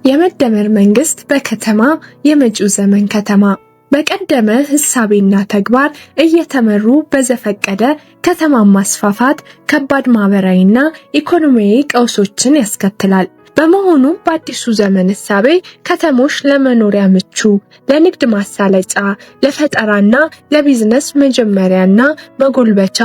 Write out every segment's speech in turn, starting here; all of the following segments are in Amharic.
የመደመር መንግስት በከተማ የመጪው ዘመን ከተማ በቀደመ ህሳቤና ተግባር እየተመሩ በዘፈቀደ ከተማን ማስፋፋት ከባድ ማህበራዊና ኢኮኖሚያዊ ቀውሶችን ያስከትላል። በመሆኑ በአዲሱ ዘመን ህሳቤ ከተሞች ለመኖሪያ ምቹ፣ ለንግድ ማሳለጫ፣ ለፈጠራና ለቢዝነስ መጀመሪያና መጎልበቻ፣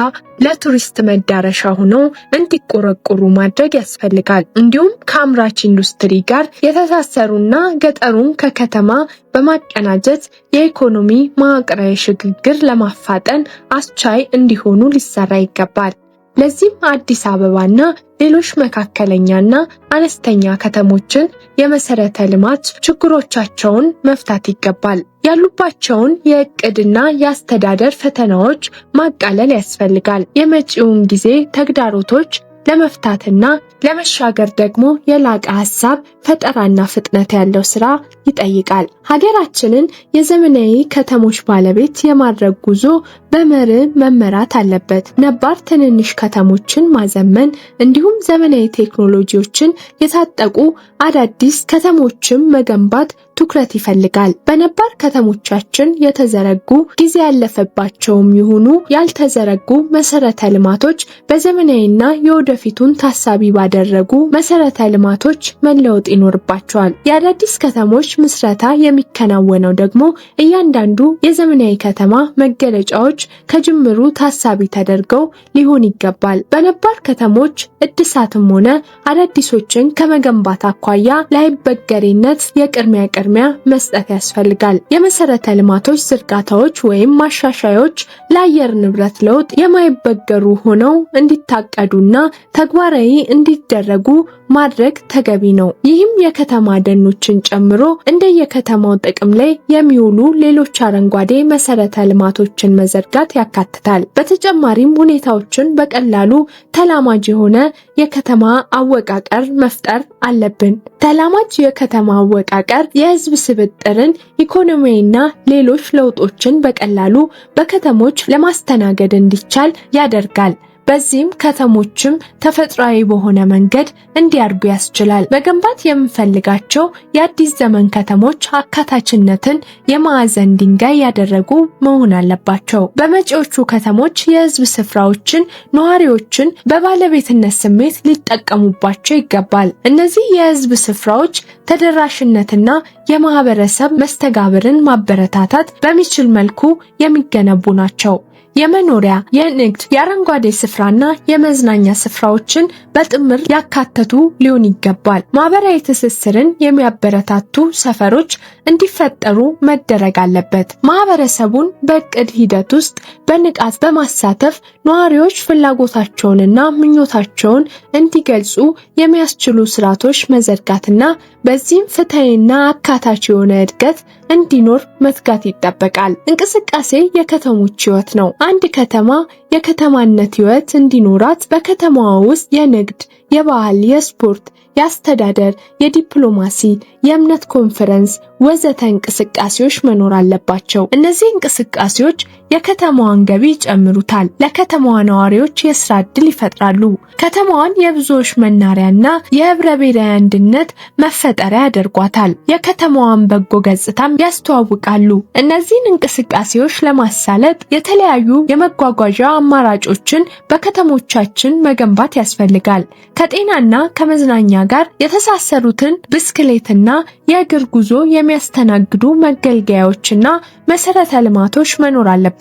ለቱሪስት መዳረሻ ሆነው እንዲቆረቆሩ ማድረግ ያስፈልጋል። እንዲሁም ከአምራች ኢንዱስትሪ ጋር የተሳሰሩና ገጠሩን ከከተማ በማቀናጀት የኢኮኖሚ መዋቅራዊ ሽግግር ለማፋጠን አስቻይ እንዲሆኑ ሊሰራ ይገባል። ለዚህም አዲስ አበባና ሌሎች መካከለኛና አነስተኛ ከተሞችን የመሰረተ ልማት ችግሮቻቸውን መፍታት ይገባል። ያሉባቸውን የእቅድና የአስተዳደር ፈተናዎች ማቃለል ያስፈልጋል። የመጪውን ጊዜ ተግዳሮቶች ለመፍታትና ለመሻገር ደግሞ የላቀ ሐሳብ፣ ፈጠራና ፍጥነት ያለው ስራ ይጠይቃል። ሀገራችንን የዘመናዊ ከተሞች ባለቤት የማድረግ ጉዞ በመርህ መመራት አለበት። ነባር ትንንሽ ከተሞችን ማዘመን እንዲሁም ዘመናዊ ቴክኖሎጂዎችን የታጠቁ አዳዲስ ከተሞችን መገንባት ትኩረት ይፈልጋል። በነባር ከተሞቻችን የተዘረጉ ጊዜ ያለፈባቸውም ይሁኑ ያልተዘረጉ መሰረተ ልማቶች በዘመናዊና የወደፊቱን ታሳቢ ባደረጉ መሰረተ ልማቶች መለወጥ ይኖርባቸዋል። የአዳዲስ ከተሞች ምስረታ የሚከናወነው ደግሞ እያንዳንዱ የዘመናዊ ከተማ መገለጫዎች ከጅምሩ ታሳቢ ተደርገው ሊሆን ይገባል። በነባር ከተሞች እድሳትም ሆነ አዳዲሶችን ከመገንባት አኳያ ላይበገሬነት የቅድሚያ መስጠት ያስፈልጋል። የመሰረተ ልማቶች ዝርጋታዎች ወይም ማሻሻያዎች ለአየር ንብረት ለውጥ የማይበገሩ ሆነው እንዲታቀዱና ተግባራዊ እንዲደረጉ ማድረግ ተገቢ ነው። ይህም የከተማ ደኖችን ጨምሮ እንደየከተማው ጥቅም ላይ የሚውሉ ሌሎች አረንጓዴ መሰረተ ልማቶችን መዘርጋት ያካትታል። በተጨማሪም ሁኔታዎችን በቀላሉ ተላማጅ የሆነ የከተማ አወቃቀር መፍጠር አለብን። ተላማጅ የከተማ አወቃቀር የህዝብ ስብጥርን፣ ኢኮኖሚያዊና ሌሎች ለውጦችን በቀላሉ በከተሞች ለማስተናገድ እንዲቻል ያደርጋል። በዚህም ከተሞችም ተፈጥሯዊ በሆነ መንገድ እንዲያድጉ ያስችላል። መገንባት የምንፈልጋቸው የአዲስ ዘመን ከተሞች አካታችነትን የማዕዘን ድንጋይ ያደረጉ መሆን አለባቸው። በመጪዎቹ ከተሞች የህዝብ ስፍራዎችን ነዋሪዎችን በባለቤትነት ስሜት ሊጠቀሙባቸው ይገባል። እነዚህ የህዝብ ስፍራዎች ተደራሽነትና የማህበረሰብ መስተጋብርን ማበረታታት በሚችል መልኩ የሚገነቡ ናቸው። የመኖሪያ፣ የንግድ፣ የአረንጓዴ ስፍራና የመዝናኛ ስፍራዎችን በጥምር ያካተቱ ሊሆን ይገባል። ማህበራዊ ትስስርን የሚያበረታቱ ሰፈሮች እንዲፈጠሩ መደረግ አለበት። ማህበረሰቡን በእቅድ ሂደት ውስጥ በንቃት በማሳተፍ ነዋሪዎች ፍላጎታቸውንና ምኞታቸውን እንዲገልጹ የሚያስችሉ ስርዓቶች መዘርጋትና በዚህም ፍትሃዊና አካታች የሆነ እድገት እንዲኖር መትጋት ይጠበቃል። እንቅስቃሴ የከተሞች ህይወት ነው። አንድ ከተማ የከተማነት ህይወት እንዲኖራት በከተማዋ ውስጥ የንግድ፣ የባህል፣ የስፖርት፣ የአስተዳደር፣ የዲፕሎማሲ፣ የእምነት ኮንፈረንስ ወዘተ እንቅስቃሴዎች መኖር አለባቸው። እነዚህ እንቅስቃሴዎች የከተማዋን ገቢ ይጨምሩታል፣ ለከተማዋ ነዋሪዎች የስራ ዕድል ይፈጥራሉ፣ ከተማዋን የብዙዎች መናሪያና የህብረ ብሔራዊ አንድነት መፈጠሪያ ያደርጓታል፣ የከተማዋን በጎ ገጽታም ያስተዋውቃሉ። እነዚህን እንቅስቃሴዎች ለማሳለጥ የተለያዩ የመጓጓዣ አማራጮችን በከተሞቻችን መገንባት ያስፈልጋል። ከጤናና ከመዝናኛ ጋር የተሳሰሩትን ብስክሌትና የእግር ጉዞ የሚያስተናግዱ መገልገያዎችና መሰረተ ልማቶች መኖር አለባቸው።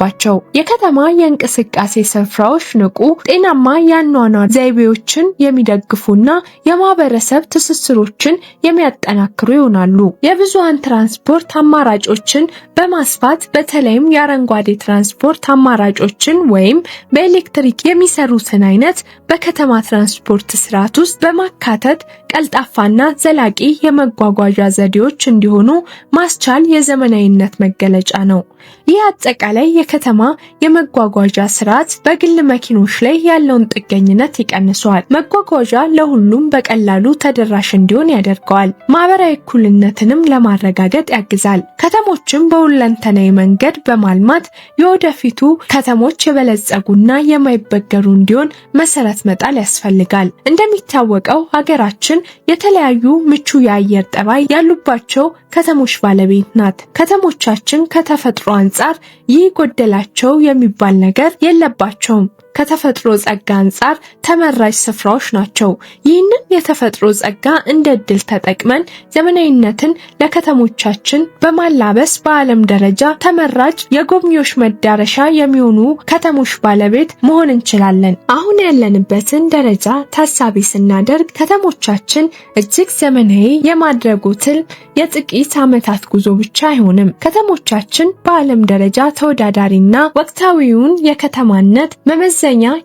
የከተማ የእንቅስቃሴ ስፍራዎች ንቁ፣ ጤናማ የአኗኗር ዘይቤዎችን የሚደግፉና የማህበረሰብ ትስስሮችን የሚያጠናክሩ ይሆናሉ። የብዙሃን ትራንስፖርት አማራጮችን በማስፋት በተለይም የአረንጓዴ ትራንስፖርት አማራጮችን ወይም በኤሌክትሪክ የሚሰሩትን አይነት በከተማ ትራንስፖርት ስርዓት ውስጥ በማካተት ቀልጣፋና ዘላቂ የመጓጓዣ ዘዴዎች እንዲሆኑ ማስቻል የዘመናዊነት መገለጫ ነው። ይህ አጠቃላይ የከተማ የመጓጓዣ ስርዓት በግል መኪኖች ላይ ያለውን ጥገኝነት ይቀንሰዋል። መጓጓዣ ለሁሉም በቀላሉ ተደራሽ እንዲሆን ያደርገዋል። ማህበራዊ እኩልነትንም ለማረጋገጥ ያግዛል። ከተሞችም በሁለንተናዊ መንገድ በማልማት የወደፊቱ ከተሞች የበለጸጉና የማይበገሩ እንዲሆን መሰረት መጣል ያስፈልጋል። እንደሚታወቀው ሀገራችን የተለያዩ ምቹ የአየር ጠባይ ያሉባቸው ከተሞች ባለቤት ናት። ከተሞቻችን ከተፈጥሮ አንጻር ይህ ጎደላቸው የሚባል ነገር የለባቸውም። ከተፈጥሮ ጸጋ አንጻር ተመራጭ ስፍራዎች ናቸው። ይህንን የተፈጥሮ ጸጋ እንደ ዕድል ተጠቅመን ዘመናዊነትን ለከተሞቻችን በማላበስ በዓለም ደረጃ ተመራጭ የጎብኚዎች መዳረሻ የሚሆኑ ከተሞች ባለቤት መሆን እንችላለን። አሁን ያለንበትን ደረጃ ታሳቢ ስናደርግ ከተሞቻችን እጅግ ዘመናዊ የማድረጉ ትልም የጥቂት ዓመታት ጉዞ ብቻ አይሆንም። ከተሞቻችን በዓለም ደረጃ ተወዳዳሪና ወቅታዊውን የከተማነት መመዘኛ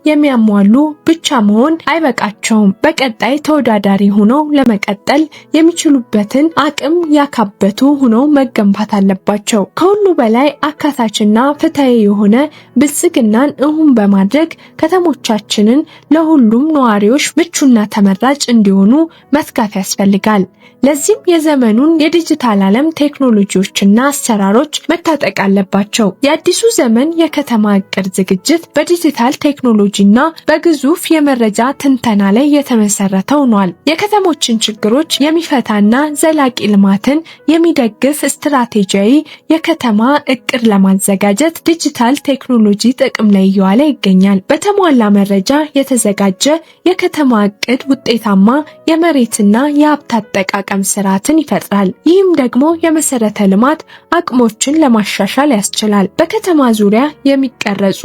የሚያሟሉ ብቻ መሆን አይበቃቸውም። በቀጣይ ተወዳዳሪ ሆነው ለመቀጠል የሚችሉበትን አቅም ያካበቱ ሆነው መገንባት አለባቸው። ከሁሉ በላይ አካታችና ፍትሃዊ የሆነ ብልጽግናን እውን በማድረግ ከተሞቻችንን ለሁሉም ነዋሪዎች ምቹና ተመራጭ እንዲሆኑ መትጋት ያስፈልጋል። ለዚህም የዘመኑን የዲጂታል ዓለም ቴክኖሎጂዎችና አሰራሮች መታጠቅ አለባቸው። የአዲሱ ዘመን የከተማ እቅድ ዝግጅት በዲጂታል ቴክኖሎጂና በግዙፍ የመረጃ ትንተና ላይ የተመሰረተ ሆኗል። የከተሞችን ችግሮች የሚፈታና ዘላቂ ልማትን የሚደግፍ ስትራቴጂያዊ የከተማ እቅድ ለማዘጋጀት ዲጂታል ቴክኖሎጂ ጥቅም ላይ እየዋለ ይገኛል። በተሟላ መረጃ የተዘጋጀ የከተማ እቅድ ውጤታማ የመሬትና የሀብት አጠቃቀም ስርዓትን ይፈጥራል። ይህም ደግሞ የመሰረተ ልማት አቅሞችን ለማሻሻል ያስችላል። በከተማ ዙሪያ የሚቀረጹ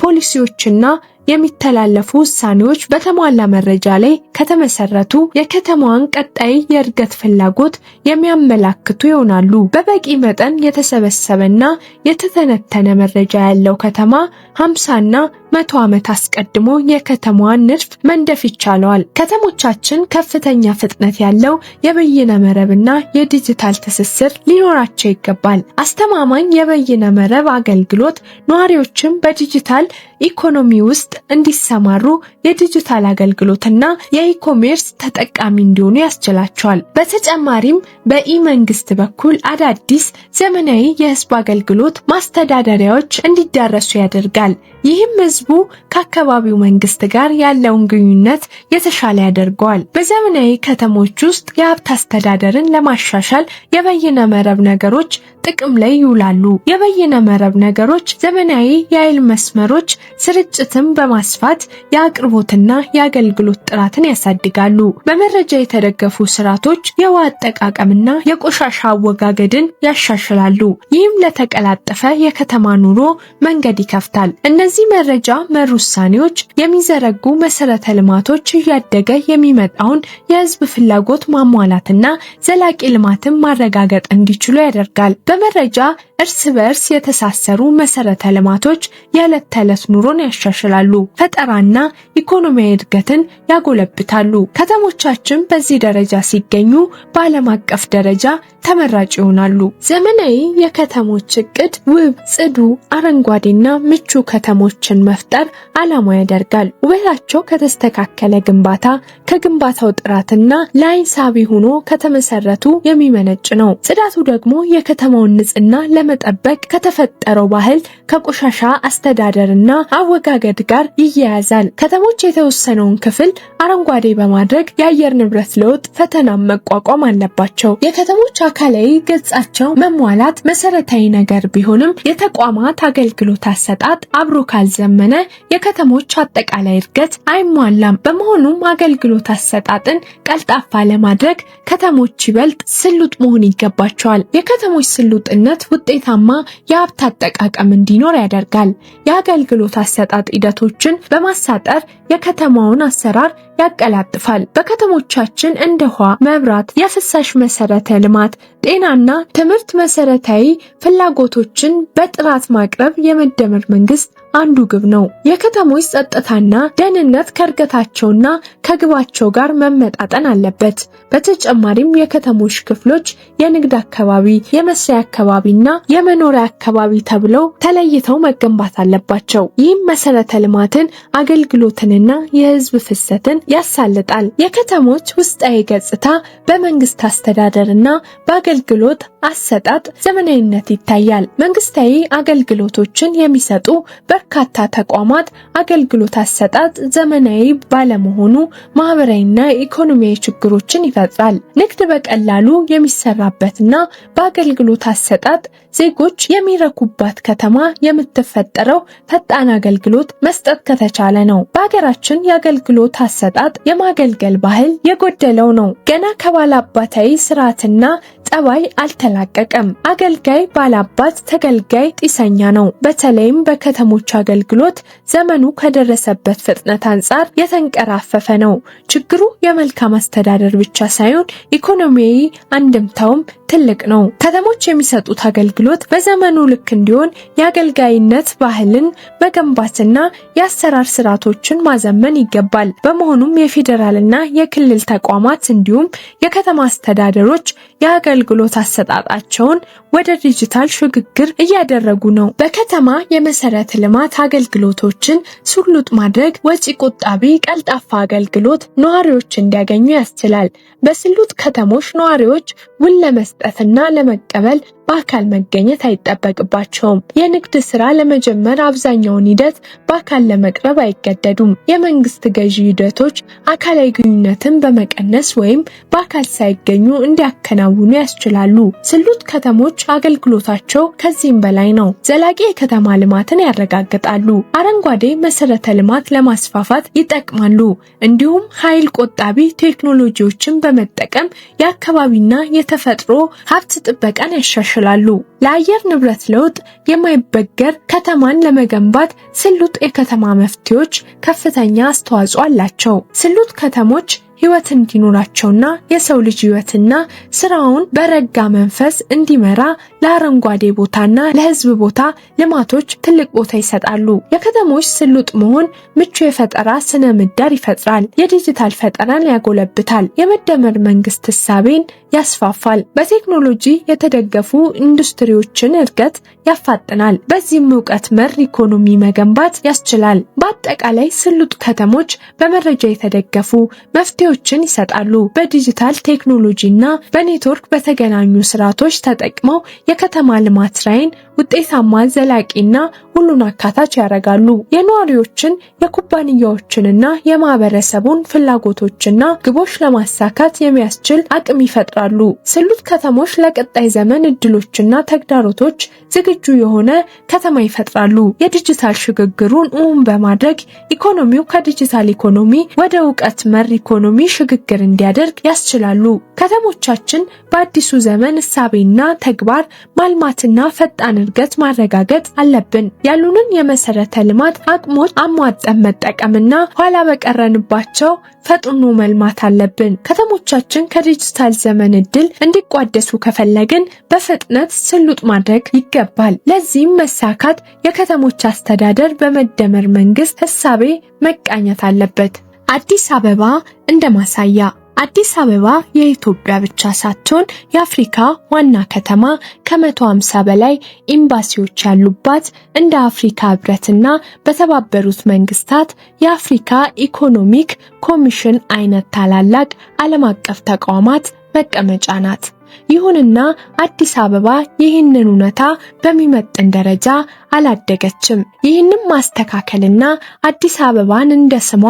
ፖሊሲዎችና የሚተላለፉ ውሳኔዎች በተሟላ መረጃ ላይ ከተመሰረቱ የከተማዋን ቀጣይ የእድገት ፍላጎት የሚያመላክቱ ይሆናሉ። በበቂ መጠን የተሰበሰበና የተተነተነ መረጃ ያለው ከተማ 50ና 100 ዓመት አስቀድሞ የከተማዋን ንድፍ መንደፍ ይቻላል። ከተሞቻችን ከፍተኛ ፍጥነት ያለው የበይነ መረብና የዲጂታል ትስስር ሊኖራቸው ይገባል። አስተማማኝ የበይነ መረብ አገልግሎት ነዋሪዎችን በዲጂታል ኢኮኖሚ ውስጥ እንዲሰማሩ የዲጂታል አገልግሎትና የኢኮሜርስ ተጠቃሚ እንዲሆኑ ያስችላቸዋል። በተጨማሪም በኢመንግስት በኩል አዳዲስ ዘመናዊ የህዝብ አገልግሎት ማስተዳደሪያዎች እንዲዳረሱ ያደርጋል። ይህም ህዝቡ ከአካባቢው መንግስት ጋር ያለውን ግንኙነት የተሻለ ያደርገዋል። በዘመናዊ ከተሞች ውስጥ የሀብት አስተዳደርን ለማሻሻል የበይነ መረብ ነገሮች ጥቅም ላይ ይውላሉ። የበይነ መረብ ነገሮች ዘመናዊ የኃይል መስመሮች ስርጭትን በማስፋት የአቅርቦትና የአገልግሎት ጥራትን ያሳድጋሉ። በመረጃ የተደገፉ ስርዓቶች የውሃ አጠቃቀምና የቆሻሻ አወጋገድን ያሻሽላሉ። ይህም ለተቀላጠፈ የከተማ ኑሮ መንገድ ይከፍታል። እነዚህ መረጃ መር ውሳኔዎች የሚዘረጉ መሰረተ ልማቶች እያደገ የሚመጣውን የህዝብ ፍላጎት ማሟላትና ዘላቂ ልማትን ማረጋገጥ እንዲችሉ ያደርጋል። በመረጃ እርስ በርስ የተሳሰሩ መሰረተ ልማቶች የዕለት ተዕለት ኑሮን ያሻሽላሉ፣ ፈጠራና ኢኮኖሚያዊ እድገትን ያጎለብታሉ። ከተሞቻችን በዚህ ደረጃ ሲገኙ በዓለም አቀፍ ደረጃ ተመራጭ ይሆናሉ። ዘመናዊ የከተሞች እቅድ ውብ፣ ጽዱ፣ አረንጓዴና ምቹ ከተሞችን መፍጠር ዓላማው ያደርጋል። ውበታቸው ከተስተካከለ ግንባታ፣ ከግንባታው ጥራትና ለዓይን ሳቢ ሆኖ ከተመሰረቱ የሚመነጭ ነው። ጽዳቱ ደግሞ የከተማውን ንጽህና ለመጠበቅ ከተፈጠረው ባህል ከቆሻሻ አስተዳደርና አወጋገድ ጋር ይያያዛል። ከተሞች የተወሰነውን ክፍል አረንጓዴ በማድረግ የአየር ንብረት ለውጥ ፈተናን መቋቋም አለባቸው። የከተሞች አካላዊ ገጻቸው መሟላት መሰረታዊ ነገር ቢሆንም የተቋማት አገልግሎት አሰጣጥ አብሮ ካልዘመነ የከተሞች አጠቃላይ እድገት አይሟላም። በመሆኑም አገልግሎት አሰጣጥን ቀልጣፋ ለማድረግ ከተሞች ይበልጥ ስሉጥ መሆን ይገባቸዋል። የከተሞች ስሉጥነት ውጤታማ የሀብት አጠቃቀም እንዲኖር ያደርጋል። የአገልግሎት አሰጣጥ ሂደቶችን በማሳጠር የከተማውን አሰራር ያቀላጥፋል። በከተሞቻችን እንደ ውሃ፣ መብራት፣ የፍሳሽ መሰረተ ልማት፣ ጤናና ትምህርት መሰረታዊ ፍላጎቶችን በጥራት ማቅረብ የመደመር መንግስት አንዱ ግብ ነው። የከተሞች ጸጥታና ደህንነት ከእድገታቸውና ከግባቸው ጋር መመጣጠን አለበት። በተጨማሪም የከተሞች ክፍሎች የንግድ አካባቢ፣ የመስሪያ አካባቢና የመኖሪያ አካባቢ ተብለው ተለይተው መገንባት አለባቸው። ይህም መሰረተ ልማትን፣ አገልግሎትንና የህዝብ ፍሰትን ያሳልጣል። የከተሞች ውስጣዊ ገጽታ በመንግስት አስተዳደርና በአገልግሎት አሰጣጥ ዘመናዊነት ይታያል። መንግስታዊ አገልግሎቶችን የሚሰጡ በርካታ ተቋማት አገልግሎት አሰጣጥ ዘመናዊ ባለመሆኑ ማህበራዊና ኢኮኖሚያዊ ችግሮችን ይፈጥራል። ንግድ በቀላሉ የሚሰራበትና በአገልግሎት አሰጣጥ ዜጎች የሚረኩባት ከተማ የምትፈጠረው ፈጣን አገልግሎት መስጠት ከተቻለ ነው። በሀገራችን የአገልግሎት አሰጣጥ የማገልገል ባህል የጎደለው ነው። ገና ከባላባታዊ ስርዓትና ጠባይ አልተላቀቀም። አገልጋይ ባላባት፣ ተገልጋይ ጢሰኛ ነው። በተለይም በከተሞች አገልግሎት ዘመኑ ከደረሰበት ፍጥነት አንጻር የተንቀራፈፈ ነው። ችግሩ የመልካም አስተዳደር ብቻ ሳይሆን ኢኮኖሚያዊ አንድምታውም ትልቅ ነው። ከተሞች የሚሰጡት አገልግሎት በዘመኑ ልክ እንዲሆን የአገልጋይነት ባህልን መገንባትና የአሰራር ስርዓቶችን ማዘመን ይገባል። በመሆኑም የፌዴራልና የክልል ተቋማት እንዲሁም የከተማ አስተዳደሮች የአገልግሎት አሰጣጣቸውን ወደ ዲጂታል ሽግግር እያደረጉ ነው። በከተማ የመሰረተ ልማት አገልግሎቶችን ስሉጥ ማድረግ ወጪ ቆጣቢ፣ ቀልጣፋ አገልግሎት ነዋሪዎች እንዲያገኙ ያስችላል። በስሉጥ ከተሞች ነዋሪዎች ውል ለመስጠትና ለመቀበል በአካል መገኘት አይጠበቅባቸውም። የንግድ ስራ ለመጀመር አብዛኛውን ሂደት በአካል ለመቅረብ አይገደዱም። የመንግስት ገዢ ሂደቶች አካላዊ ግንኙነትን በመቀነስ ወይም በአካል ሳይገኙ እንዲያከናውኑ ያስችላሉ። ስሉጥ ከተሞች አገልግሎታቸው ከዚህም በላይ ነው። ዘላቂ የከተማ ልማትን ያረጋግጣሉ። አረንጓዴ መሰረተ ልማት ለማስፋፋት ይጠቅማሉ። እንዲሁም ኃይል ቆጣቢ ቴክኖሎጂዎችን በመጠቀም የአካባቢና የተፈጥሮ ሀብት ጥበቃን ያሻሽላሉ። ለአየር ንብረት ለውጥ የማይበገር ከተማን ለመገንባት ስሉጥ የከተማ መፍትሄዎች ከፍተኛ አስተዋጽኦ አላቸው። ስሉጥ ከተሞች ህይወት እንዲኖራቸውና የሰው ልጅ ህይወትና ስራውን በረጋ መንፈስ እንዲመራ ለአረንጓዴ ቦታና ለህዝብ ቦታ ልማቶች ትልቅ ቦታ ይሰጣሉ። የከተሞች ስሉጥ መሆን ምቹ የፈጠራ ስነ ምህዳር ይፈጥራል። የዲጂታል ፈጠራን ያጎለብታል። የመደመር መንግስት እሳቤን ያስፋፋል። በቴክኖሎጂ የተደገፉ ኢንዱስትሪዎችን እድገት ያፋጥናል። በዚህም ዕውቀት መር ኢኮኖሚ መገንባት ያስችላል። በአጠቃላይ ስሉጥ ከተሞች በመረጃ የተደገፉ መፍትሄዎችን ይሰጣሉ። በዲጂታል ቴክኖሎጂና በኔትወርክ በተገናኙ ስርዓቶች ተጠቅመው የከተማ ልማት ራዕይን ውጤታማ፣ ዘላቂና ሁሉን አካታች ያደርጋሉ። የነዋሪዎችን የኩባንያዎችንና የማህበረሰቡን ፍላጎቶችና ግቦች ለማሳካት የሚያስችል አቅም ይፈጥራሉ። ስሉጥ ከተሞች ለቀጣይ ዘመን እድሎችና ተግዳሮቶች ዝግጁ የሆነ ከተማ ይፈጥራሉ። የዲጂታል ሽግግሩን እውን በማድረግ ኢኮኖሚው ከዲጂታል ኢኮኖሚ ወደ ዕውቀት መር ኢኮኖሚ ሽግግር እንዲያደርግ ያስችላሉ። ከተሞቻችን በአዲሱ ዘመን እሳቤና ተግባር ማልማትና ፈጣን እድገት ማረጋገጥ አለብን። ያሉንን የመሰረተ ልማት አቅሞች አሟጠን መጠቀምና ኋላ በቀረንባቸው ፈጥኖ መልማት አለብን። ከተሞቻችን ከዲጂታል ዘመን እድል እንዲቋደሱ ከፈለግን በፍጥነት ስሉጥ ማድረግ ይገባል። ለዚህም መሳካት የከተሞች አስተዳደር በመደመር መንግስት እሳቤ መቃኘት አለበት። አዲስ አበባ እንደ ማሳያ። አዲስ አበባ የኢትዮጵያ ብቻ ሳትሆን የአፍሪካ ዋና ከተማ፣ ከ150 በላይ ኤምባሲዎች ያሉባት፣ እንደ አፍሪካ ህብረትና በተባበሩት መንግስታት የአፍሪካ ኢኮኖሚክ ኮሚሽን አይነት ታላላቅ ዓለም አቀፍ ተቋማት መቀመጫ ናት። ይሁንና አዲስ አበባ ይህንን እውነታ በሚመጥን ደረጃ አላደገችም። ይህንን ማስተካከልና አዲስ አበባን እንደ ስሟ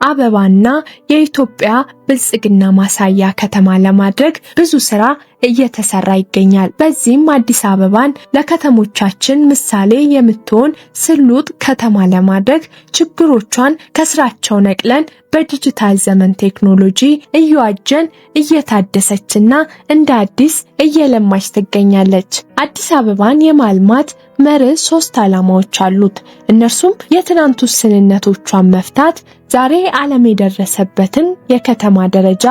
አበባና የኢትዮጵያ ብልጽግና ማሳያ ከተማ ለማድረግ ብዙ ስራ እየተሰራ ይገኛል። በዚህም አዲስ አበባን ለከተሞቻችን ምሳሌ የምትሆን ስሉጥ ከተማ ለማድረግ ችግሮቿን ከስራቸው ነቅለን በዲጂታል ዘመን ቴክኖሎጂ እየዋጀን እየታደሰችና እንደ አዲስ እየለማች ትገኛለች። አዲስ አበባን የማልማት መርህ 3 ዓላማዎች አሉት። እነርሱም የትናንት ውስንነቶቿን መፍታት፣ ዛሬ ዓለም የደረሰበትን የከተማ ደረጃ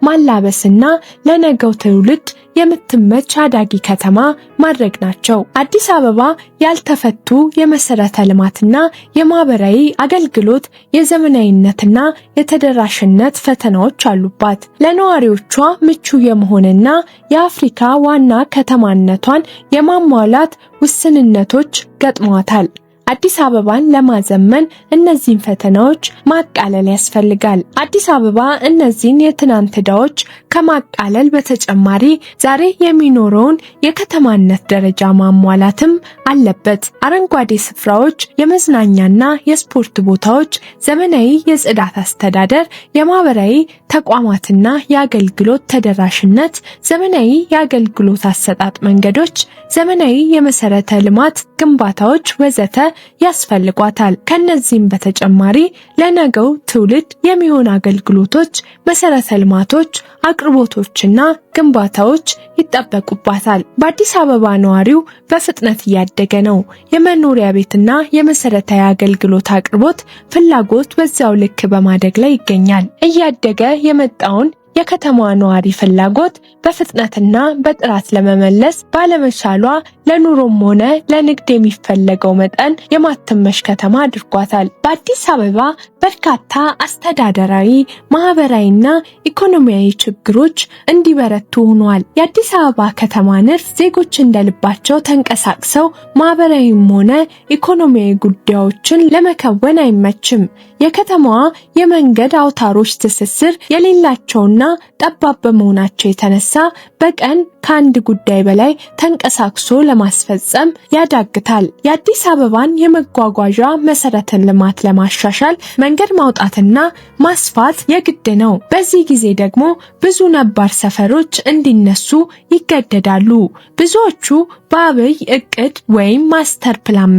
ማላበስና ለነገው ትውልድ የምትመች አዳጊ ከተማ ማድረግ ናቸው። አዲስ አበባ ያልተፈቱ የመሰረተ ልማትና የማህበራዊ አገልግሎት የዘመናዊነትና የተደራሽነት ፈተናዎች አሉባት። ለነዋሪዎቿ ምቹ የመሆንና የአፍሪካ ዋና ከተማነቷን የማሟላት ውስንነቶች ገጥሟታል። አዲስ አበባን ለማዘመን እነዚህን ፈተናዎች ማቃለል ያስፈልጋል። አዲስ አበባ እነዚህን የትናንት ዕዳዎች ከማቃለል በተጨማሪ ዛሬ የሚኖረውን የከተማነት ደረጃ ማሟላትም አለበት። አረንጓዴ ስፍራዎች፣ የመዝናኛና የስፖርት ቦታዎች፣ ዘመናዊ የጽዳት አስተዳደር፣ የማህበራዊ ተቋማትና የአገልግሎት ተደራሽነት፣ ዘመናዊ የአገልግሎት አሰጣጥ መንገዶች፣ ዘመናዊ የመሰረተ ልማት ግንባታዎች ወዘተ ያስፈልጓታል። ከነዚህም በተጨማሪ ለነገው ትውልድ የሚሆን አገልግሎቶች፣ መሰረተ ልማቶች፣ አቅርቦቶችና ግንባታዎች ይጠበቁባታል። በአዲስ አበባ ነዋሪው በፍጥነት እያደገ ነው። የመኖሪያ ቤትና የመሰረታዊ አገልግሎት አቅርቦት ፍላጎት በዛው ልክ በማደግ ላይ ይገኛል። እያደገ የመጣውን የከተማዋ ነዋሪ ፍላጎት በፍጥነትና በጥራት ለመመለስ ባለመቻሏ ለኑሮም ሆነ ለንግድ የሚፈለገው መጠን የማትመሽ ከተማ አድርጓታል። በአዲስ አበባ በርካታ አስተዳደራዊ፣ ማህበራዊና ኢኮኖሚያዊ ችግሮች እንዲበረቱ ሆኗል። የአዲስ አበባ ከተማ ንድፍ ዜጎች እንደልባቸው ተንቀሳቅሰው ማህበራዊም ሆነ ኢኮኖሚያዊ ጉዳዮችን ለመከወን አይመችም። የከተማዋ የመንገድ አውታሮች ትስስር የሌላቸውና ጠባብ በመሆናቸው የተነሳ በቀን ከአንድ ጉዳይ በላይ ተንቀሳቅሶ ለማስፈጸም ያዳግታል። የአዲስ አበባን የመጓጓዣ መሰረተ ልማት ለማሻሻል መንገድ ማውጣትና ማስፋት የግድ ነው። በዚህ ጊዜ ደግሞ ብዙ ነባር ሰፈሮች እንዲነሱ ይገደዳሉ። ብዙዎቹ በአብይ እቅድ ወይም ማስተር ፕላን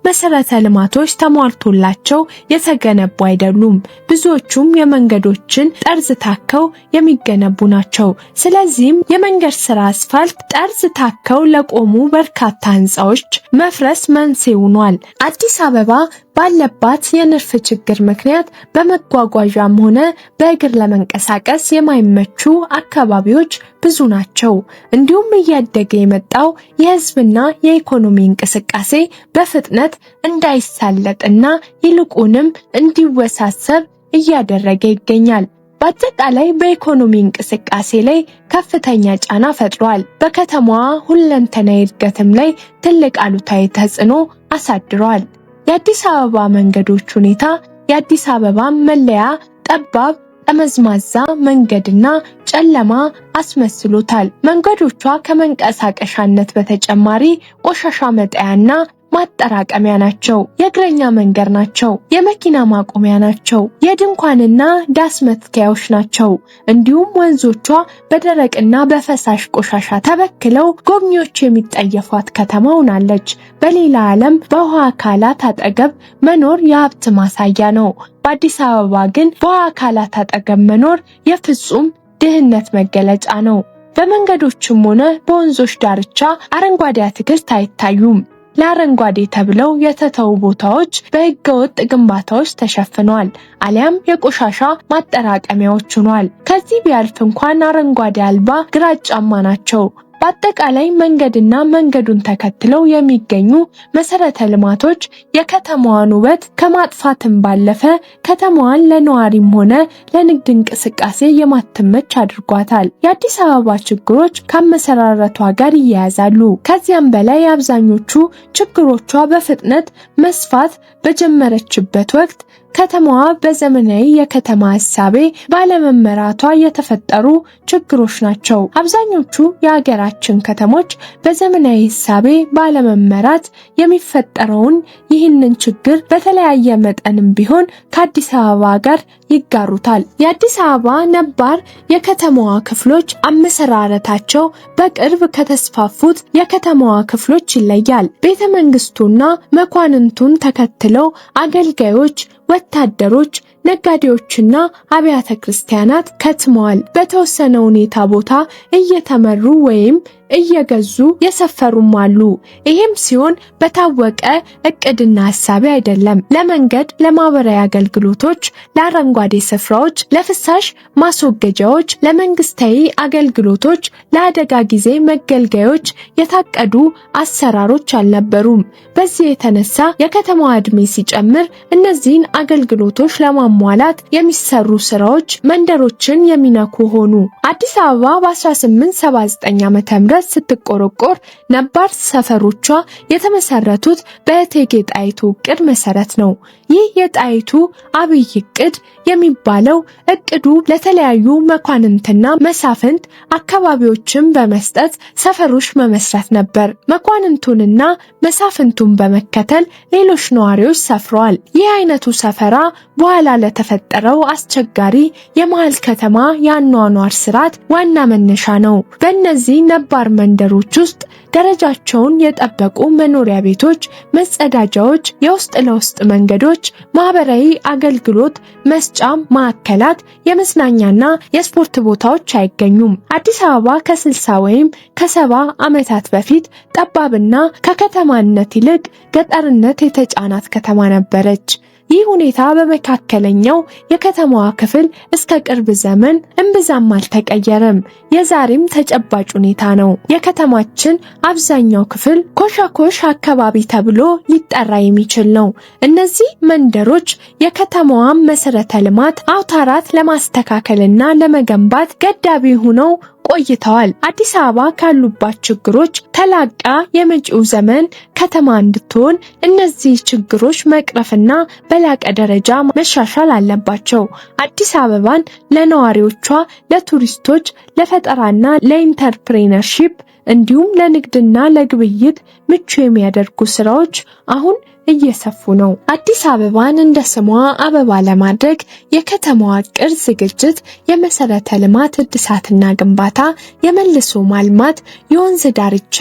መሰረተ ልማቶች ተሟልቶላቸው የተገነቡ አይደሉም። ብዙዎቹም የመንገዶችን ጠርዝ ታከው የሚገነቡ ናቸው። ስለዚህም የመንገድ ስራ አስፋልት ጠርዝ ታከው ለቆሙ በርካታ ህንፃዎች መፍረስ መንስኤ ሆኗል። አዲስ አበባ ባለባት የንድፍ ችግር ምክንያት በመጓጓዣም ሆነ በእግር ለመንቀሳቀስ የማይመቹ አካባቢዎች ብዙ ናቸው። እንዲሁም እያደገ የመጣው የህዝብና የኢኮኖሚ እንቅስቃሴ በፍጥነት እንዳይሳለጥና ይልቁንም እንዲወሳሰብ እያደረገ ይገኛል። በአጠቃላይ በኢኮኖሚ እንቅስቃሴ ላይ ከፍተኛ ጫና ፈጥሯል። በከተማዋ ሁለንተናዊ እድገትም ላይ ትልቅ አሉታዊ ተጽዕኖ አሳድሯል። የአዲስ አበባ መንገዶች ሁኔታ የአዲስ አበባ መለያ ጠባብ ጠመዝማዛ መንገድና ጨለማ አስመስሎታል። መንገዶቿ ከመንቀሳቀሻነት በተጨማሪ ቆሻሻ መጣያና ማጠራቀሚያ ናቸው። የእግረኛ መንገድ ናቸው። የመኪና ማቆሚያ ናቸው። የድንኳንና ዳስ መትከያዎች ናቸው። እንዲሁም ወንዞቿ በደረቅና በፈሳሽ ቆሻሻ ተበክለው ጎብኚዎች የሚጠየፏት ከተማ ሆናለች። በሌላ ዓለም በውሃ አካላት አጠገብ መኖር የሀብት ማሳያ ነው። በአዲስ አበባ ግን በውሃ አካላት አጠገብ መኖር የፍጹም ድህነት መገለጫ ነው። በመንገዶችም ሆነ በወንዞች ዳርቻ አረንጓዴ አትክልት አይታዩም። ለአረንጓዴ ተብለው የተተው ቦታዎች በህገወጥ ግንባታዎች ተሸፍነዋል፣ አሊያም የቆሻሻ ማጠራቀሚያዎች ሆኗል። ከዚህ ቢያልፍ እንኳን አረንጓዴ አልባ ግራጫማ ናቸው። በአጠቃላይ መንገድና መንገዱን ተከትለው የሚገኙ መሰረተ ልማቶች የከተማዋን ውበት ከማጥፋትም ባለፈ ከተማዋን ለነዋሪም ሆነ ለንግድ እንቅስቃሴ የማትመች አድርጓታል። የአዲስ አበባ ችግሮች ከአመሰራረቷ ጋር ይያያዛሉ። ከዚያም በላይ አብዛኞቹ ችግሮቿ በፍጥነት መስፋት በጀመረችበት ወቅት ከተማዋ በዘመናዊ የከተማ እሳቤ ባለመመራቷ የተፈጠሩ ችግሮች ናቸው። አብዛኞቹ የሀገራችን ከተሞች በዘመናዊ እሳቤ ባለመመራት የሚፈጠረውን ይህንን ችግር በተለያየ መጠንም ቢሆን ከአዲስ አበባ ጋር ይጋሩታል። የአዲስ አበባ ነባር የከተማዋ ክፍሎች አመሰራረታቸው በቅርብ ከተስፋፉት የከተማዋ ክፍሎች ይለያል። ቤተ መንግስቱና መኳንንቱን ተከትለው አገልጋዮች፣ ወታደሮች፣ ነጋዴዎችና አብያተ ክርስቲያናት ከትመዋል። በተወሰነ ሁኔታ ቦታ እየተመሩ ወይም እየገዙ የሰፈሩም አሉ። ይሄም ሲሆን በታወቀ እቅድና ሐሳብ አይደለም። ለመንገድ፣ ለማህበራዊ አገልግሎቶች፣ ለአረንጓዴ ስፍራዎች፣ ለፍሳሽ ማስወገጃዎች፣ ለመንግስታዊ አገልግሎቶች፣ ለአደጋ ጊዜ መገልገያዎች የታቀዱ አሰራሮች አልነበሩም። በዚህ የተነሳ የከተማዋ ዕድሜ ሲጨምር እነዚህን አገልግሎቶች ለማሟላት የሚሰሩ ስራዎች መንደሮችን የሚነኩ ሆኑ። አዲስ አበባ በ1879 ዓ.ም ለማስፋፋት ስትቆረቆር ነባር ሰፈሮቿ የተመሰረቱት በእቴጌ ጣይቱ እቅድ መሰረት ነው። ይህ የጣይቱ አብይ እቅድ የሚባለው እቅዱ ለተለያዩ መኳንንትና መሳፍንት አካባቢዎችን በመስጠት ሰፈሮች መመስረት ነበር። መኳንንቱንና መሳፍንቱን በመከተል ሌሎች ነዋሪዎች ሰፍረዋል። ይህ አይነቱ ሰፈራ በኋላ ለተፈጠረው አስቸጋሪ የመሃል ከተማ የአኗኗር ስርዓት ዋና መነሻ ነው። በእነዚህ ነባር መንደሮች ውስጥ ደረጃቸውን የጠበቁ መኖሪያ ቤቶች፣ መጸዳጃዎች፣ የውስጥ ለውስጥ መንገዶች፣ ማህበራዊ አገልግሎት መስጫ ማዕከላት፣ የመዝናኛና የስፖርት ቦታዎች አይገኙም። አዲስ አበባ ከ60 ወይም ከ70 ዓመታት በፊት ጠባብና ከከተማነት ይልቅ ገጠርነት የተጫናት ከተማ ነበረች። ይህ ሁኔታ በመካከለኛው የከተማዋ ክፍል እስከ ቅርብ ዘመን እምብዛም አልተቀየረም። የዛሬም ተጨባጭ ሁኔታ ነው። የከተማችን አብዛኛው ክፍል ኮሻኮሽ አካባቢ ተብሎ ሊጠራ የሚችል ነው። እነዚህ መንደሮች የከተማዋን መሰረተ ልማት አውታራት ለማስተካከልና ለመገንባት ገዳቢ ሆነው ቆይተዋል። አዲስ አበባ ካሉባት ችግሮች ተላቃ የመጪው ዘመን ከተማ እንድትሆን እነዚህ ችግሮች መቅረፍና በላቀ ደረጃ መሻሻል አለባቸው። አዲስ አበባን ለነዋሪዎቿ፣ ለቱሪስቶች፣ ለፈጠራና ለኢንተርፕሬነርሺፕ እንዲሁም ለንግድና ለግብይት ምቹ የሚያደርጉ ስራዎች አሁን እየሰፉ ነው። አዲስ አበባን እንደ ስሟ አበባ ለማድረግ የከተማዋ ቅርጽ ዝግጅት፣ የመሰረተ ልማት እድሳትና ግንባታ፣ የመልሶ ማልማት፣ የወንዝ ዳርቻ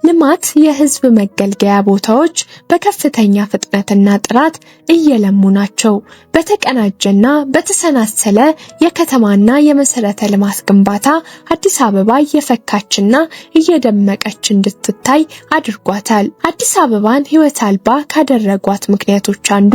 ልማት፣ የህዝብ መገልገያ ቦታዎች በከፍተኛ ፍጥነትና ጥራት እየለሙ ናቸው። በተቀናጀና በተሰናሰለ የከተማና የመሰረተ ልማት ግንባታ አዲስ አበባ እየፈካችና እየደመቀች እንድትታይ አድርጓታል። አዲስ አበባን ህይወት አልባ ካደረጓት ምክንያቶች አንዱ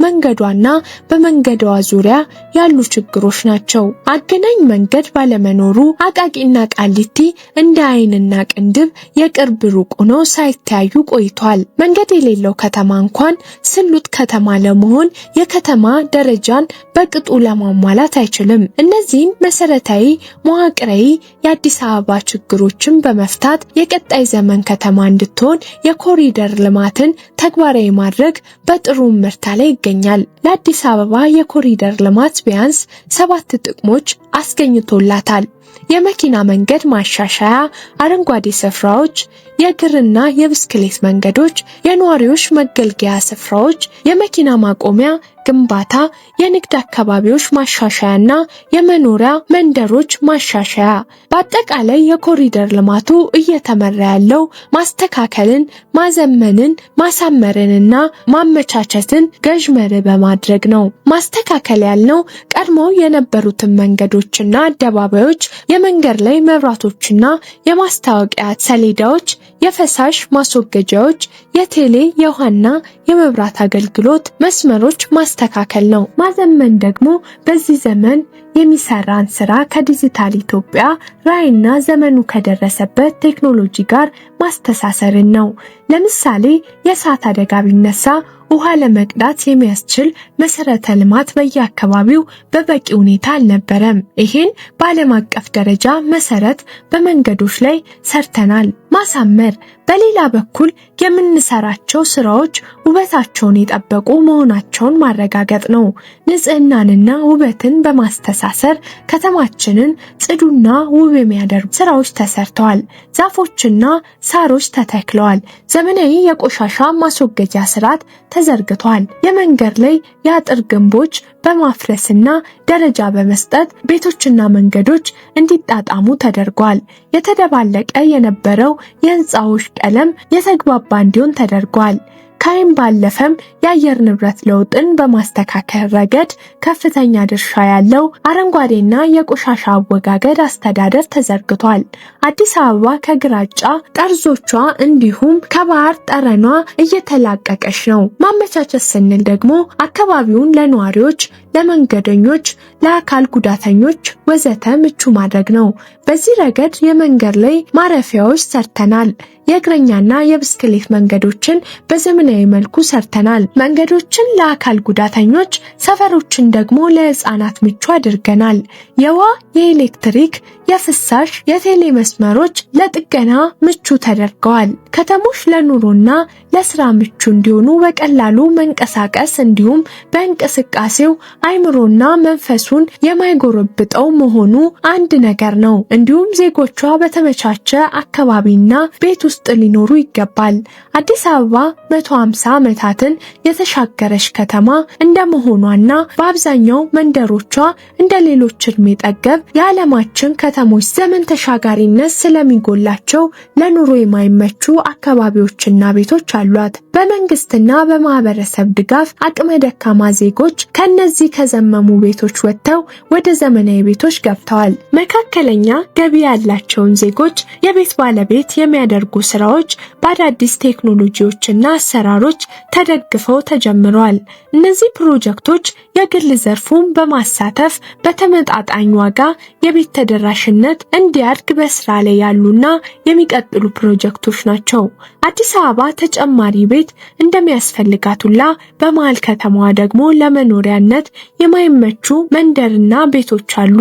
መንገዷና በመንገዷ ዙሪያ ያሉ ችግሮች ናቸው። አገናኝ መንገድ ባለመኖሩ አቃቂና ቃሊቲ እንደ ዓይንና ቅንድብ የቅርብ ሩቅ ሆኖ ሳይተያዩ ቆይቷል። መንገድ የሌለው ከተማ እንኳን ስሉጥ ከተማ ለመሆን የከተማ ደረጃን በቅጡ ለማሟላት አይችልም። እነዚህን መሰረታዊ መዋቅራዊ የአዲስ አበባ ችግሮችን በመፍታት የቀጣይ ዘመን ከተማ እንድትሆን የኮሪደር ልማትን ተግባራዊ ማድረግ በጥሩ ምርታ ላይ ይገኛል። ለአዲስ አበባ የኮሪደር ልማት ቢያንስ 7 ጥቅሞች አስገኝቶላታል። የመኪና መንገድ ማሻሻያ፣ አረንጓዴ ስፍራዎች፣ የእግርና የብስክሌት መንገዶች፣ የነዋሪዎች መገልገያ ስፍራዎች፣ የመኪና ማቆሚያ ግንባታ፣ የንግድ አካባቢዎች ማሻሻያና የመኖሪያ መንደሮች ማሻሻያ። በአጠቃላይ የኮሪደር ልማቱ እየተመራ ያለው ማስተካከልን፣ ማዘመንን፣ ማሳመርንና ማመቻቸትን ገዥ መርህ በማድረግ ነው። ማስተካከል ያልነው ቀድሞ የነበሩትን መንገዶችና አደባባዮች፣ የመንገድ ላይ መብራቶችና የማስታወቂያ ሰሌዳዎች፣ የፈሳሽ ማስወገጃዎች፣ የቴሌ የውሃና የመብራት አገልግሎት መስመሮች ማስተካከል ነው። ማዘመን ደግሞ በዚህ ዘመን የሚሰራን ስራ ከዲጂታል ኢትዮጵያ ራዕይና ዘመኑ ከደረሰበት ቴክኖሎጂ ጋር ማስተሳሰርን ነው። ለምሳሌ የእሳት አደጋ ቢነሳ ውሃ ለመቅዳት የሚያስችል መሰረተ ልማት በየአካባቢው በበቂ ሁኔታ አልነበረም። ይሄን በዓለም አቀፍ ደረጃ መሰረት በመንገዶች ላይ ሰርተናል። ማሳመር በሌላ በኩል የምንሰራቸው ስራዎች ውበታቸውን የጠበቁ መሆናቸውን ማረጋገጥ ነው። ንጽህናንና ውበትን በማስተሳሰር ከተማችንን ጽዱና ውብ የሚያደርጉ ስራዎች ተሰርተዋል። ዛፎችና ሳሮች ተተክለዋል። ዘመናዊ የቆሻሻ ማስወገጃ ስርዓት ተዘርግቷል። የመንገድ ላይ የአጥር ግንቦች በማፍረስና ደረጃ በመስጠት ቤቶችና መንገዶች እንዲጣጣሙ ተደርጓል። የተደባለቀ የነበረው የህንፃዎች ቀለም የተግባባ እንዲሆን ተደርጓል። ከአይን ባለፈም የአየር ንብረት ለውጥን በማስተካከል ረገድ ከፍተኛ ድርሻ ያለው አረንጓዴና የቆሻሻ አወጋገድ አስተዳደር ተዘርግቷል። አዲስ አበባ ከግራጫ ጠርዞቿ እንዲሁም ከባህር ጠረኗ እየተላቀቀች ነው። ማመቻቸት ስንል ደግሞ አካባቢውን ለነዋሪዎች፣ ለመንገደኞች፣ ለአካል ጉዳተኞች ወዘተ ምቹ ማድረግ ነው። በዚህ ረገድ የመንገድ ላይ ማረፊያዎች ሰርተናል። የእግረኛና የብስክሌት መንገዶችን በዘመናዊ መልኩ ሰርተናል። መንገዶችን ለአካል ጉዳተኞች፣ ሰፈሮችን ደግሞ ለህፃናት ምቹ አድርገናል። የውሃ፣ የኤሌክትሪክ፣ የፍሳሽ፣ የቴሌ መስመሮች ለጥገና ምቹ ተደርገዋል። ከተሞች ለኑሮና ለስራ ምቹ እንዲሆኑ በቀላሉ መንቀሳቀስ እንዲሁም በእንቅስቃሴው አይምሮና መንፈሱን የማይጎረብጠው መሆኑ አንድ ነገር ነው። እንዲሁም ዜጎቿ በተመቻቸ አካባቢና ቤት ውስጥ ሊኖሩ ይገባል። አዲስ አበባ 150 ዓመታትን የተሻገረች ከተማ እንደመሆኗና በአብዛኛው መንደሮቿ እንደ ሌሎች እድሜ ጠገብ የዓለማችን ከተሞች ዘመን ተሻጋሪነት ስለሚጎላቸው ለኑሮ የማይመቹ አካባቢዎችና ቤቶች አሏት። በመንግስትና በማህበረሰብ ድጋፍ አቅመ ደካማ ዜጎች ከነዚህ ከዘመሙ ቤቶች ወጥተው ወደ ዘመናዊ ቤቶች ገብተዋል። መካከለኛ ገቢ ያላቸውን ዜጎች የቤት ባለቤት የሚያደርጉ ስራዎች በአዳዲስ ቴክኖሎጂዎችና አሰራሮች ተደግፈው ተጀምረዋል። እነዚህ ፕሮጀክቶች የግል ዘርፉን በማሳተፍ በተመጣጣኝ ዋጋ የቤት ተደራሽነት እንዲያድግ በስራ ላይ ያሉና የሚቀጥሉ ፕሮጀክቶች ናቸው። አዲስ አበባ ተጨማሪ ቤት እንደሚያስፈልጋቱላ በመሃል ከተማዋ ደግሞ ለመኖሪያነት የማይመቹ መንደርና ቤቶች አሉ።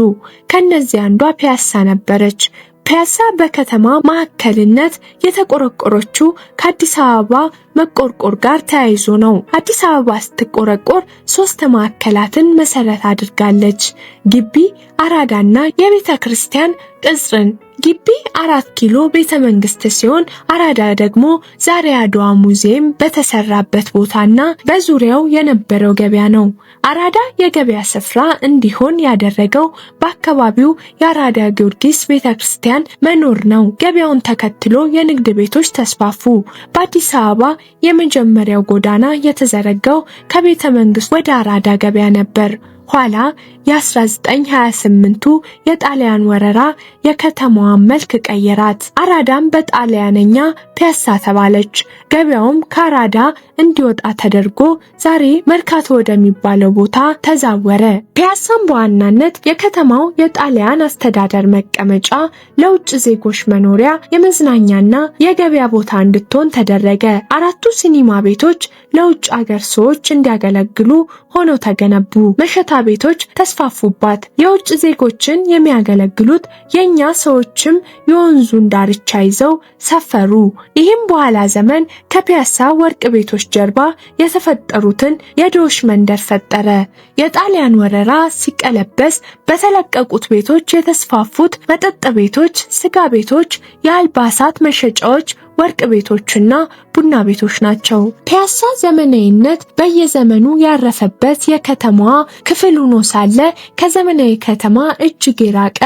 ከነዚህ አንዷ ፒያሳ ነበረች። ፒያሳ በከተማ ማዕከልነት የተቆረቆረችው ከአዲስ አበባ መቆርቆር ጋር ተያይዞ ነው። አዲስ አበባ ስትቆረቆር 3 ማዕከላትን መሰረት አድርጋለች። ግቢ፣ አራዳና የቤተ ክርስቲያን ቅጽርን። ግቢ 4 ኪሎ ቤተ መንግስት ሲሆን አራዳ ደግሞ ዛሬ አድዋ ሙዚየም በተሰራበት ቦታና በዙሪያው የነበረው ገበያ ነው። አራዳ የገበያ ስፍራ እንዲሆን ያደረገው በአካባቢው የአራዳ ጊዮርጊስ ቤተክርስቲያን መኖር ነው። ገበያውን ተከትሎ የንግድ ቤቶች ተስፋፉ። በአዲስ አበባ የመጀመሪያው ጎዳና የተዘረጋው ከቤተ መንግስት ወደ አራዳ ገበያ ነበር። ኋላ የ1928ቱ የጣሊያን ወረራ የከተማዋን መልክ ቀየራት። አራዳም በጣሊያንኛ ፒያሳ ተባለች። ገበያውም ከአራዳ እንዲወጣ ተደርጎ ዛሬ መርካቶ ወደሚባለው ቦታ ተዛወረ። ፒያሳም በዋናነት የከተማው የጣሊያን አስተዳደር መቀመጫ፣ ለውጭ ዜጎች መኖሪያ፣ የመዝናኛና የገበያ ቦታ እንድትሆን ተደረገ። 4ቱ ሲኒማ ቤቶች ለውጭ አገር ሰዎች እንዲያገለግሉ ሆነው ተገነቡ። መሸታ ቤቶች ተስፋፉባት። የውጭ ዜጎችን የሚያገለግሉት የኛ ሰዎችም የወንዙን ዳርቻ ይዘው ሰፈሩ። ይህም በኋላ ዘመን ከፒያሳ ወርቅ ቤቶች ጀርባ የተፈጠሩትን የድሆች መንደር ፈጠረ። የጣሊያን ወረራ ሲቀለበስ በተለቀቁት ቤቶች የተስፋፉት መጠጥ ቤቶች፣ ስጋ ቤቶች፣ የአልባሳት መሸጫዎች፣ ወርቅ ቤቶችና ቡና ቤቶች ናቸው። ፒያሳ ዘመናዊነት በየዘመኑ ያረፈበት የከተማዋ ክፍል ሆኖ ሳለ ከዘመናዊ ከተማ እጅግ የራቀ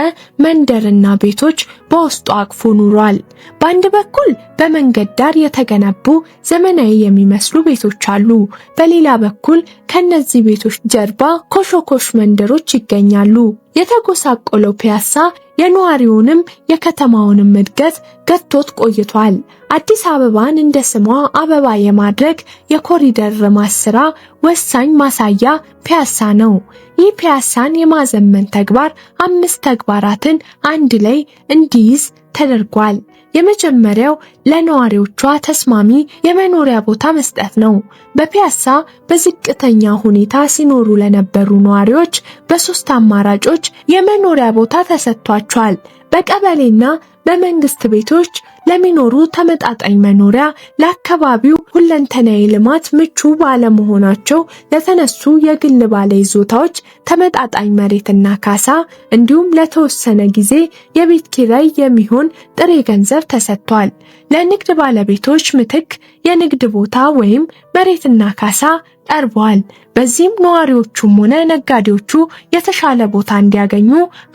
መንደርና ቤቶች በውስጡ አቅፎ ኑሯል። በአንድ በኩል በመንገድ ዳር የተገነቡ ዘመናዊ የሚመስሉ ቤቶች አሉ። በሌላ በኩል ከነዚህ ቤቶች ጀርባ ኮሾኮሽ መንደሮች ይገኛሉ። የተጎሳቆለው ፒያሳ የነዋሪውንም የከተማውንም እድገት ገቶት ቆይቷል። አዲስ አበባን እንደ ስሟ አበባ የማድረግ የኮሪደር ልማት ስራ ወሳኝ ማሳያ ፒያሳ ነው። ይህ ፒያሳን የማዘመን ተግባር 5 ተግባራትን አንድ ላይ እንዲይዝ ተደርጓል። የመጀመሪያው ለነዋሪዎቿ ተስማሚ የመኖሪያ ቦታ መስጠት ነው። በፒያሳ በዝቅተኛ ሁኔታ ሲኖሩ ለነበሩ ነዋሪዎች በ3 አማራጮች የመኖሪያ ቦታ ተሰጥቷቸዋል። በቀበሌና በመንግስት ቤቶች ለሚኖሩ ተመጣጣኝ መኖሪያ፣ ለአካባቢው ሁለንተናዊ ልማት ምቹ ባለመሆናቸው ለተነሱ የግል ባለይዞታዎች ተመጣጣኝ መሬትና ካሳ እንዲሁም ለተወሰነ ጊዜ የቤት ኪራይ የሚሆን ጥሬ ገንዘብ ተሰጥቷል። ለንግድ ባለቤቶች ምትክ የንግድ ቦታ ወይም መሬትና ካሳ ቀርቧል። በዚህም ነዋሪዎቹም ሆነ ነጋዴዎቹ የተሻለ ቦታ እንዲያገኙ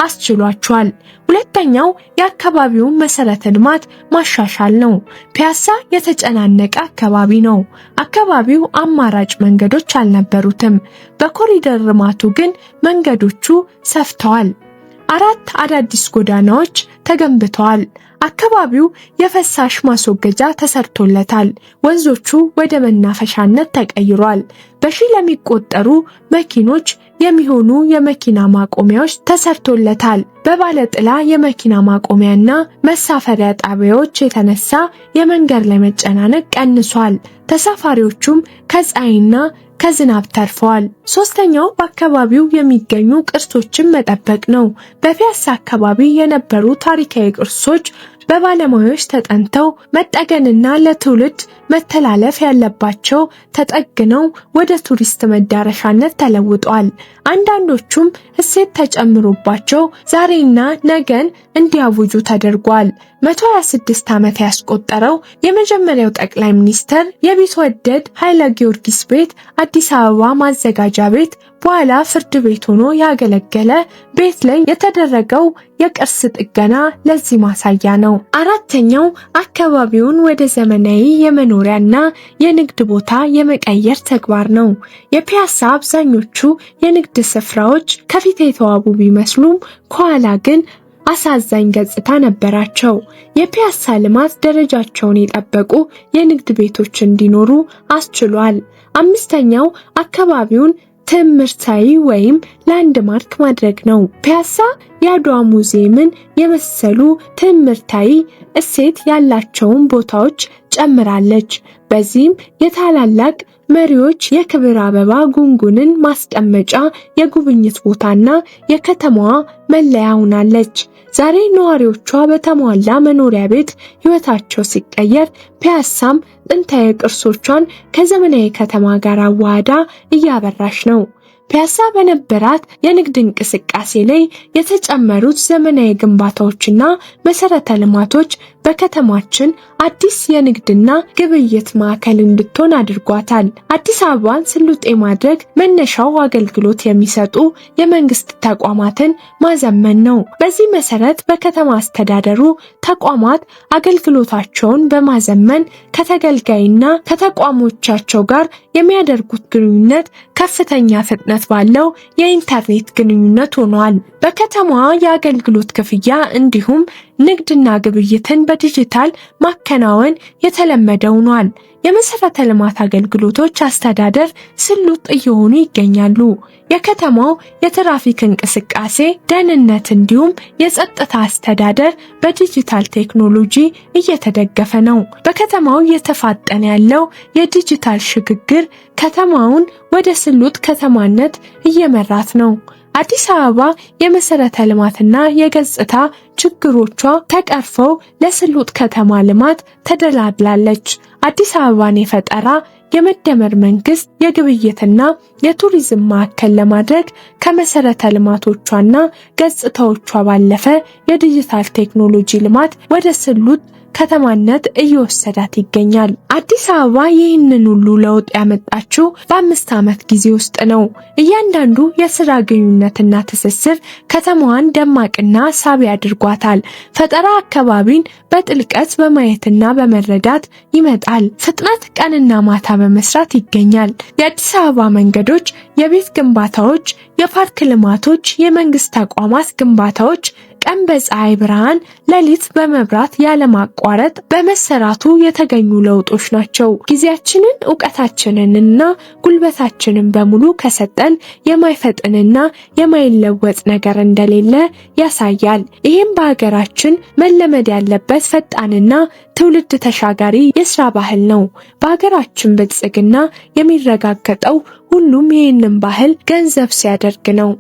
አስችሏቸዋል። ሁለተኛው የአካባቢውን መሰረተ ልማት ማሻሻል ነው። ፒያሳ የተጨናነቀ አካባቢ ነው። አካባቢው አማራጭ መንገዶች አልነበሩትም። በኮሪደር ልማቱ ግን መንገዶቹ ሰፍተዋል። 4 አዳዲስ ጎዳናዎች ተገንብተዋል። አካባቢው የፍሳሽ ማስወገጃ ተሰርቶለታል። ወንዞቹ ወደ መናፈሻነት ተቀይሯል። በሺ ለሚቆጠሩ መኪኖች የሚሆኑ የመኪና ማቆሚያዎች ተሰርቶለታል። በባለጥላ የመኪና ማቆሚያና መሳፈሪያ ጣቢያዎች የተነሳ የመንገድ ላይ መጨናነቅ ቀንሷል። ተሳፋሪዎቹም ከፀሐይና ከዝናብ ተርፈዋል። ሶስተኛው በአካባቢው የሚገኙ ቅርሶችን መጠበቅ ነው። በፒያሳ አካባቢ የነበሩ ታሪካዊ ቅርሶች በባለሙያዎች ተጠንተው መጠገንና ለትውልድ መተላለፍ ያለባቸው ተጠግነው ወደ ቱሪስት መዳረሻነት ተለውጧል። አንዳንዶቹም እሴት ተጨምሮባቸው ዛሬና ነገን እንዲያውጁ ተደርጓል። 126 ዓመት ያስቆጠረው የመጀመሪያው ጠቅላይ ሚኒስትር የቢትወደድ ኃይለ ጊዮርጊስ ቤት አዲስ አበባ ማዘጋጃ ቤት በኋላ ፍርድ ቤት ሆኖ ያገለገለ ቤት ላይ የተደረገው የቅርስ ጥገና ለዚህ ማሳያ ነው። አራተኛው አካባቢውን ወደ ዘመናዊ የመኖሪያና የንግድ ቦታ የመቀየር ተግባር ነው። የፒያሳ አብዛኞቹ የንግድ ስፍራዎች ከፊት የተዋቡ ቢመስሉም ከኋላ ግን አሳዛኝ ገጽታ ነበራቸው። የፒያሳ ልማት ደረጃቸውን የጠበቁ የንግድ ቤቶች እንዲኖሩ አስችሏል። አምስተኛው አካባቢውን ትምህርታዊ ወይም ላንድማርክ ማድረግ ነው። ፒያሳ የአድዋ ሙዚየምን የመሰሉ ትምህርታዊ እሴት ያላቸውን ቦታዎች ጨምራለች። በዚህም የታላላቅ መሪዎች የክብር አበባ ጉንጉንን ማስቀመጫ፣ የጉብኝት ቦታና የከተማዋ መለያ ሆናለች። ዛሬ ነዋሪዎቿ በተሟላ መኖሪያ ቤት ህይወታቸው ሲቀየር፣ ፒያሳም ጥንታዊ ቅርሶቿን ከዘመናዊ ከተማ ጋር አዋህዳ እያበራች ነው። ፒያሳ በነበራት የንግድ እንቅስቃሴ ላይ የተጨመሩት ዘመናዊ ግንባታዎችና መሰረተ ልማቶች በከተማችን አዲስ የንግድና ግብይት ማዕከል እንድትሆን አድርጓታል። አዲስ አበባን ስሉጤ ማድረግ መነሻው አገልግሎት የሚሰጡ የመንግስት ተቋማትን ማዘመን ነው። በዚህ መሰረት በከተማ አስተዳደሩ ተቋማት አገልግሎታቸውን በማዘመን ከተገልጋይና ከተቋሞቻቸው ጋር የሚያደርጉት ግንኙነት ከፍተኛ ፍጥነት ባለው የኢንተርኔት ግንኙነት ሆኗል። በከተማዋ የአገልግሎት ክፍያ እንዲሁም ንግድና ግብይትን በዲጂታል ማከናወን የተለመደ ሆኗል። የመሰረተ ልማት አገልግሎቶች አስተዳደር ስሉጥ እየሆኑ ይገኛሉ። የከተማው የትራፊክ እንቅስቃሴ፣ ደህንነት እንዲሁም የጸጥታ አስተዳደር በዲጂታል ቴክኖሎጂ እየተደገፈ ነው። በከተማው እየተፋጠነ ያለው የዲጂታል ሽግግር ከተማውን ወደ ስሉጥ ከተማነት እየመራት ነው። አዲስ አበባ የመሰረተ ልማትና የገጽታ ችግሮቿ ተቀርፈው ለስሉጥ ከተማ ልማት ተደላድላለች። አዲስ አበባን የፈጠራ የመደመር መንግስት የግብይትና የቱሪዝም ማዕከል ለማድረግ ከመሰረተ ልማቶቿና ገጽታዎቿ ባለፈ የዲጂታል ቴክኖሎጂ ልማት ወደ ስሉጥ ከተማነት እየወሰዳት ይገኛል። አዲስ አበባ ይህንን ሁሉ ለውጥ ያመጣችው በ5 ዓመት ጊዜ ውስጥ ነው። እያንዳንዱ የሥራ ግንኙነትና ትስስር ከተማዋን ደማቅና ሳቢ አድርጓታል። ፈጠራ አካባቢን በጥልቀት በማየትና በመረዳት ይመጣል። ፍጥነት ቀንና ማታ በመስራት ይገኛል። የአዲስ አበባ መንገዶች፣ የቤት ግንባታዎች፣ የፓርክ ልማቶች፣ የመንግስት ተቋማት ግንባታዎች ቀን በፀሐይ ብርሃን ሌሊት በመብራት ያለማቋረጥ በመሰራቱ የተገኙ ለውጦች ናቸው። ጊዜያችንን ዕውቀታችንንና ጉልበታችንን በሙሉ ከሰጠን የማይፈጥንና የማይለወጥ ነገር እንደሌለ ያሳያል። ይህም በሀገራችን መለመድ ያለበት ፈጣንና ትውልድ ተሻጋሪ የስራ ባህል ነው። በሀገራችን ብልጽግና የሚረጋገጠው ሁሉም ይህንን ባህል ገንዘብ ሲያደርግ ነው።